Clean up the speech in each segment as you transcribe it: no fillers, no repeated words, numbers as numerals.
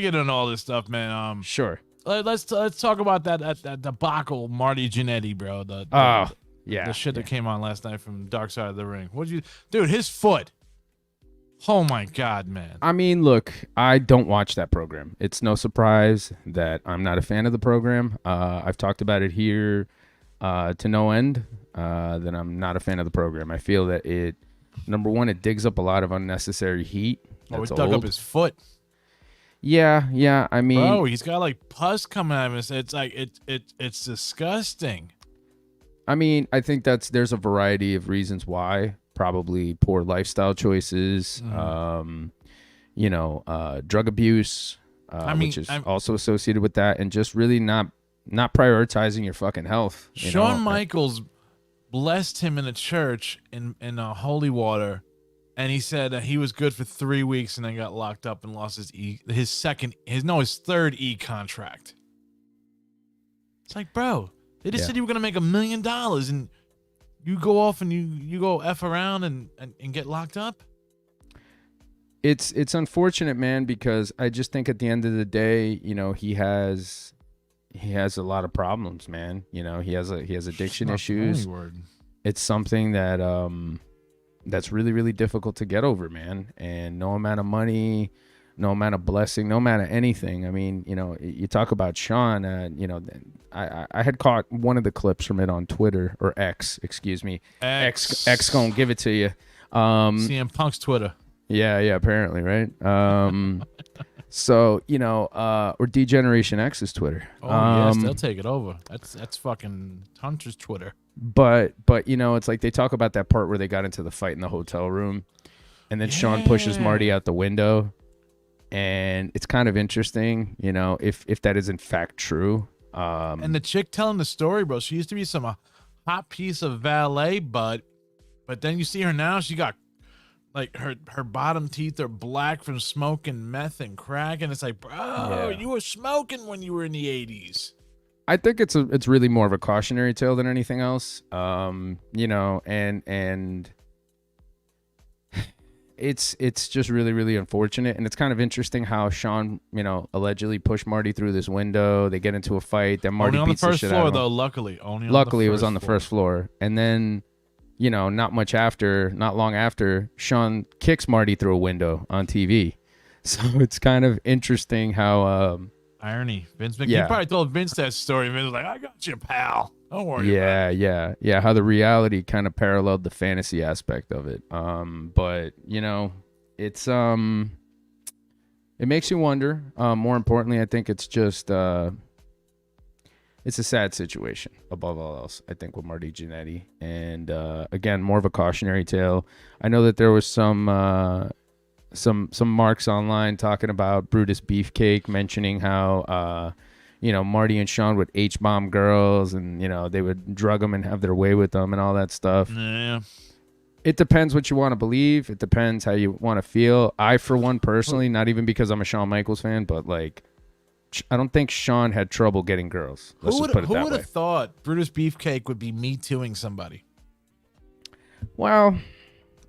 get on all this stuff, man. Sure. Let's talk about that debacle, Marty Jannetty, bro. The shit that came on last night from DarkSide of the Ring. Dude? His foot. Oh my God, man. I mean, look, I don't watch that program. It's no surprise that I'm not a fan of the program. I've talked about it here to no end. That I'm not a fan of the program. I feel that number one, it digs up a lot of unnecessary heat. It dug up his foot. Yeah. I mean, bro, he's got like pus coming out of him. It's like it's disgusting. I mean, I think there's a variety of reasons why. Probably poor lifestyle choices. Drug abuse, which is also associated with that, and just really not prioritizing your fucking health. Shawn Michaels blessed him in a church in holy water. And he said he was good for 3 weeks and then got locked up and lost his third E contract. It's like, bro, they just said you were gonna make $1 million and you go off and you go F around and get locked up. It's unfortunate, man, because I just think at the end of the day, he has a lot of problems, man. He has addiction issues. It's something that that's really, really difficult to get over, man. And no amount of money, no amount of blessing, no amount of anything. I mean, you talk about Shawn, I had caught one of the clips from it on Twitter, or X, excuse me. X gonna give it to you. CM Punk's Twitter. Yeah, apparently, right? So, or D-Generation X's Twitter. Oh, yes, they'll take it over. That's fucking Hunter's Twitter. But it's like they talk about that part where they got into the fight in the hotel room, and then Shawn pushes Marty out the window, and it's kind of interesting, if that is in fact true. And the chick telling the story, bro, she used to be some hot piece of valet, but then you see her now, she got like her bottom teeth are black from smoking meth and crack, and it's like, bro, you were smoking when you were in the 80s. I think it's really more of a cautionary tale than anything else. And it's just really, really unfortunate. And it's kind of interesting how Shawn, allegedly pushed Marty through this window. They get into a fight. Then Marty beats the shit out of him. Only on the first floor, though, luckily. Luckily, it was on the first floor. And then, not long after, Shawn kicks Marty through a window on TV. So it's kind of interesting how... irony. Vince McMahon. You probably told Vince that story. Vince was like, I got you, pal. Don't worry about it. Yeah. How the reality kind of paralleled the fantasy aspect of it. But, it's it makes you wonder. More importantly, I think it's just it's a sad situation above all else, I think, with Marty Jannetty. And again, more of a cautionary tale. I know that there was some marks online talking about Brutus Beefcake, mentioning how Marty and Shawn would H-bomb girls, and they would drug them and have their way with them and all that stuff. Yeah. It depends what you want to believe. It depends how you want to feel. I, for one, personally, not even because I'm a Shawn Michaels fan, but like, I don't think Shawn had trouble getting girls. Let's just put it that way. Who would have thought Brutus Beefcake would be Me Tooing somebody? Well,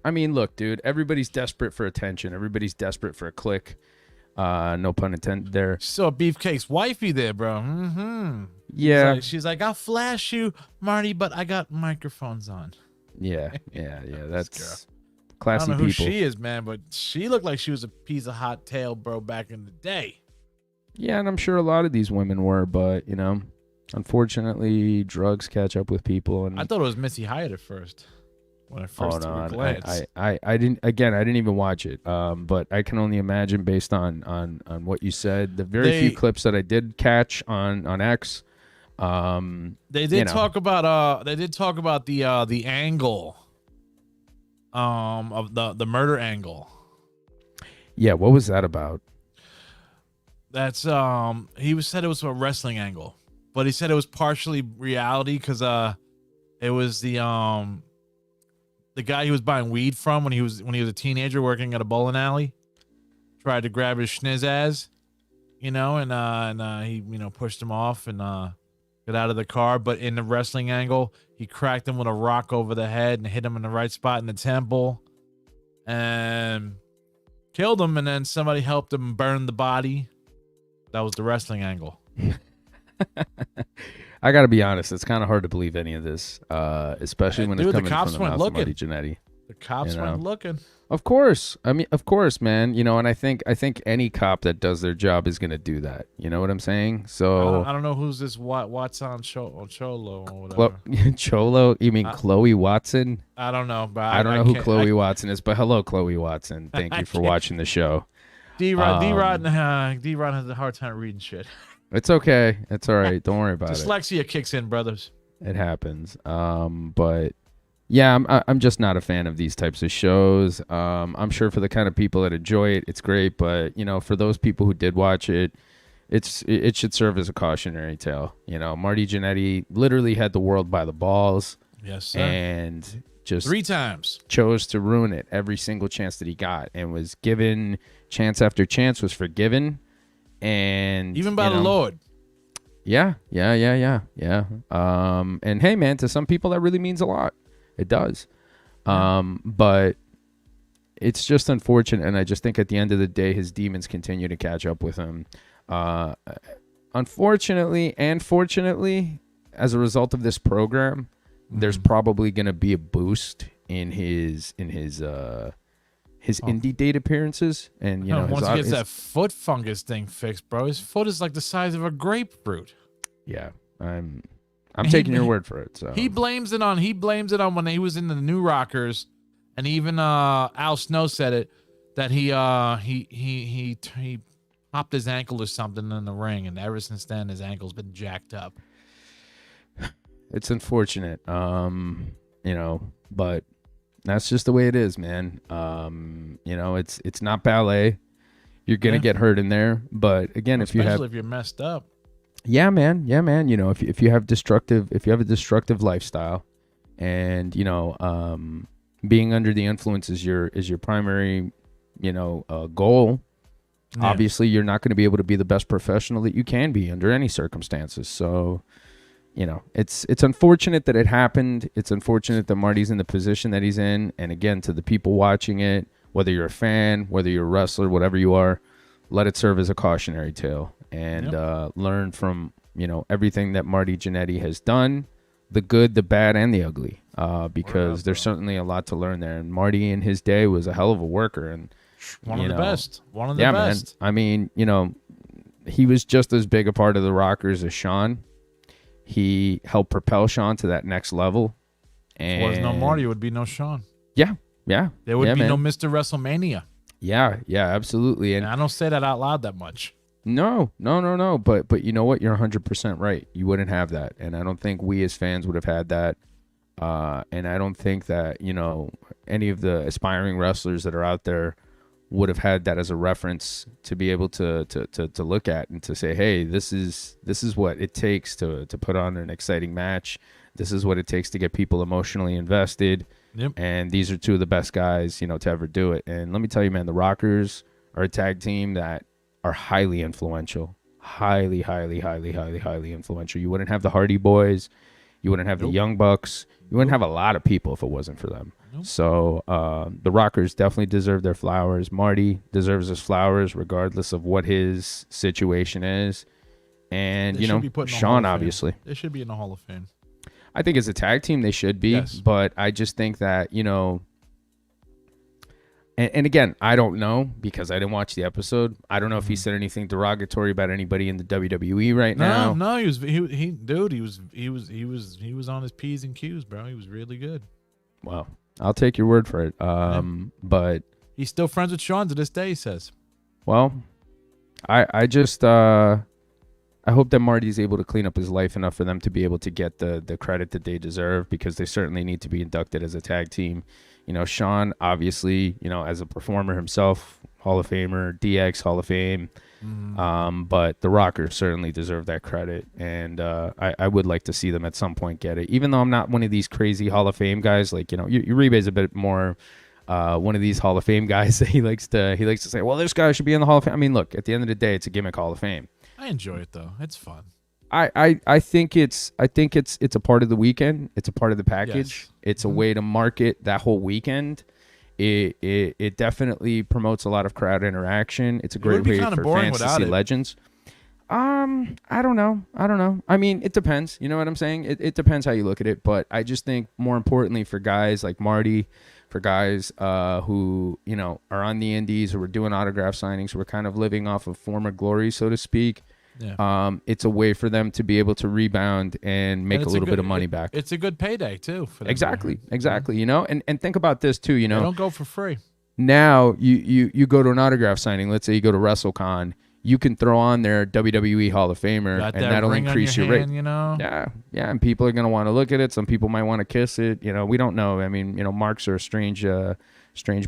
I mean, look, dude, everybody's desperate for attention. Everybody's desperate for a click. No pun intended there. So Beefcake's wifey there, bro. Mm-hmm. Yeah. She's like, I'll flash you, Marty, but I got microphones on. Yeah. That's classy people. I don't know who she is, man, but she looked like she was a piece of hot tail, bro, back in the day. Yeah, and I'm sure a lot of these women were, but, unfortunately, drugs catch up with people. And I thought it was Missy Hyatt at first. When I first I didn't even watch it. But I can only imagine based on what you said. The few clips that I did catch on X. They did talk about the angle of the murder angle. Yeah, what was that about? That's he said it was a wrestling angle, but he said it was partially reality because it was the guy he was buying weed from when he was a teenager working at a bowling alley tried to grab his schnizzazz, and he pushed him off and got out of the car. But in the wrestling angle, he cracked him with a rock over the head and hit him in the right spot in the temple and killed him. And then somebody helped him burn the body. That was the wrestling angle. I got to be honest. It's kind of hard to believe any of this, especially when it's coming from the mouth of Marty Jannetty. The cops went looking. Of course. I mean, of course, man. You know, and I think any cop that does their job is going to do that. You know what I'm saying? So I don't know who's this Watson Cholo or whatever. Cholo? You mean Chloe Watson? I don't know, but I don't know who Chloe Watson is, but hello, Chloe Watson. Thank you for watching the show. D-Rod has a hard time reading shit. It's okay. It's all right. Don't worry about it. Dyslexia kicks in, brothers. It happens. But yeah, I'm just not a fan of these types of shows. I'm sure for the kind of people that enjoy it, it's great. But you know, for those people who did watch it, it should serve as a cautionary tale. You know, Marty Jannetty literally had the world by the balls. Yes, sir. And just 3 times chose to ruin it every single chance that he got, and was given chance after chance, was forgiven, and even by the Lord. Yeah. And hey, man, to some people that really means a lot. It does. But it's just unfortunate, and I just think at the end of the day, his demons continue to catch up with him. Unfortunately and fortunately, as a result of this program, there's probably going to be a boost in his indie date appearances, and you know, once he gets that foot fungus thing fixed, bro, his foot is like the size of a grapefruit. Yeah, I'm taking your word for it. So he blames it on when he was in the New Rockers, and even Al Snow said it, that he popped his ankle or something in the ring, and ever since then his ankle's been jacked up. It's unfortunate, you know, but that's just the way it is, man. You know, it's not ballet. You're gonna get hurt in there, but again, especially if you're messed up. Yeah, man. You know, if you have a destructive lifestyle, and you know, being under the influence is your primary, you know, goal. Yeah. Obviously, you're not going to be able to be the best professional that you can be under any circumstances. So, you know, it's unfortunate that it happened. It's unfortunate that Marty's in the position that he's in. And again, to the people watching it, whether you're a fan, whether you're a wrestler, whatever you are, let it serve as a cautionary tale, and learn from, you know, everything that Marty Jannetty has done, the good, the bad, and the ugly, because there's certainly a lot to learn there. And Marty in his day was a hell of a worker, and one of the best. Man. I mean, you know, he was just as big a part of the Rockers as Shawn. He helped propel Shawn to that next level. And if there was no Marty, it would be no Shawn. Yeah. There would be no Mr. WrestleMania. Yeah, absolutely. And I don't say that out loud that much. No. But you know what? You're 100% right. You wouldn't have that. And I don't think we as fans would have had that. And I don't think that, you know, any of the aspiring wrestlers that are out there would have had that as a reference to be able to look at and to say, hey, this is what it takes to put on an exciting match. This is what it takes to get people emotionally invested. Yep. And these are two of the best guys, you know, to ever do it. And let me tell you, man, the Rockers are a tag team that are highly influential. Highly influential. You wouldn't have the Hardy Boys. You wouldn't have the Young Bucks. You wouldn't have a lot of people if it wasn't for them. Nope. So the Rockers definitely deserve their flowers. Marty deserves his flowers regardless of what his situation is. And, you know, Shawn, obviously. They should be in the Hall of Fame. I think as a tag team, they should be. Yes. But I just think that, you know, and again, I don't know because I didn't watch the episode. I don't know if he said anything derogatory about anybody in the WWE right now. No, he was on his P's and Q's, bro. He was really good. Well, I'll take your word for it. But he's still friends with Shawn to this day, he says. Well, I just I hope that Marty's able to clean up his life enough for them to be able to get the credit that they deserve, because they certainly need to be inducted as a tag team. You know, Shawn, obviously, you know, as a performer himself, Hall of Famer, DX, Hall of Fame. But the Rockers certainly deserve that credit. And I would like to see them at some point get it. Even though I'm not one of these crazy Hall of Fame guys, like, you know, Uribe's a bit more one of these Hall of Fame guys that he likes to say, well, this guy should be in the Hall of Fame. I mean, look, at the end of the day, it's a gimmick Hall of Fame. I enjoy it though. It's fun. I think it's a part of the weekend. It's a part of the package. Yes. It's a way to market that whole weekend. It definitely promotes a lot of crowd interaction. It's a great way for fans to see legends. I don't know. I mean, it depends. You know what I'm saying? It depends how you look at it. But I just think more importantly for guys like Marty, for guys who, you know, are on the indies, who are doing autograph signings, who are kind of living off of former glory, so to speak. Yeah. It's a way for them to be able to rebound and make a little bit of money back. It's a good payday too for them. Exactly. You know, and think about this too, you know. They don't go for free. Now you go to an autograph signing. Let's say you go to WrestleCon. You can throw on their WWE Hall of Famer, and that'll increase your rate. You know? Yeah, and people are gonna want to look at it. Some people might want to kiss it. You know, we don't know. I mean, you know, marks are a strange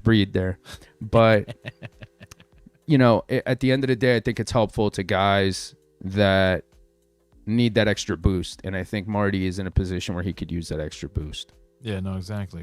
breed there, but you know, at the end of the day, I think it's helpful to guys that need that extra boost, and I think Marty is in a position where he could use that extra boost. Yeah, no, exactly.